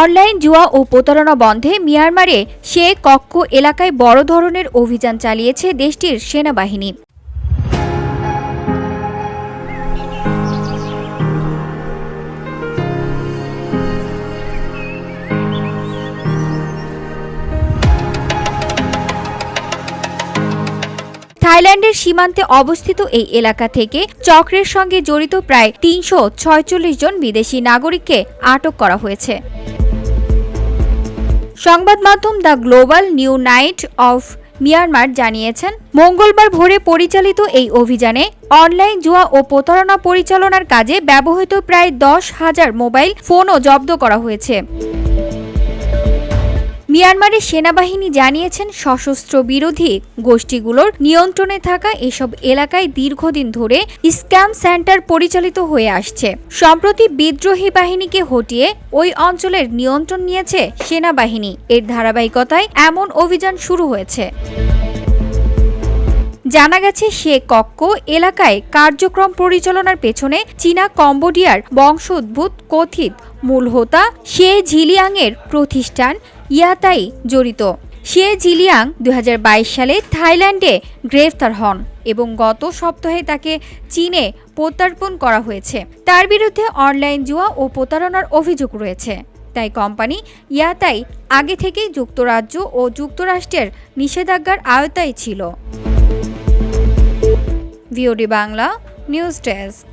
Online জুয়া ও প্রতারণা বন্ধে মিয়ানমারে সে কক্ষ এলাকায় বড় ধরনের অভিযান চালিয়েছে দেশটির সেনাবাহিনী। থাইল্যান্ডের সীমান্তে অবস্থিত এই এলাকা থেকে চক্রের সঙ্গে জড়িত প্রায় ৩৪৬ জন বিদেশি নাগরিককে আটক করা হয়েছে। সংবাদ মাধ্যম the global new night of Myanmar জানিয়েছেন, মঙ্গলবার ভোরে পরিচালিত এই অভিযানে অনলাইন জুয়া ও প্রতারণা পরিচালনার কাজে ব্যবহৃত প্রায় ১০,০০০ মোবাইল ফোনও জব্দ করা হয়েছে। মিয়ানমারের সেনাবাহিনী জানিয়েছেন, সশস্ত্র বিরোধী গোষ্ঠীগুলোর নিয়ন্ত্রণে থাকা এসব এলাকায় দীর্ঘদিন ধরে স্ক্যাম সেন্টার পরিচালিত হয়ে আসছে। সম্প্রতি বিদ্রোহী বাহিনীকে হটিয়ে ওই অঞ্চলের নিয়ন্ত্রণ নিয়েছে সেনাবাহিনী। এর ধারাবাহিকতায় এমন অভিযান শুরু হয়েছে। জানা গেছে, সে কক্ষ এলাকায় কার্যক্রম পরিচালনার পেছনে চীনা কম্বোডিয়ার বংশোদ্ভূত কথিত মূল হোতা শে ঝিলিয়াংয়ের প্রতিষ্ঠান ইয়াতাই জড়িত। শে ঝিলিয়াং ২০২২ সালে থাইল্যান্ডে গ্রেফতার হন এবং গত সপ্তাহে তাকে চীনে প্রত্যর্পণ করা হয়েছে। তার বিরুদ্ধে অনলাইন জুয়া ও প্রতারণার অভিযোগ রয়েছে। তাই কোম্পানি ইয়াতাই আগে থেকেই যুক্তরাজ্য ও যুক্তরাষ্ট্রের নিষেধাজ্ঞার আওতায় ছিল। VOD Bangla news desk.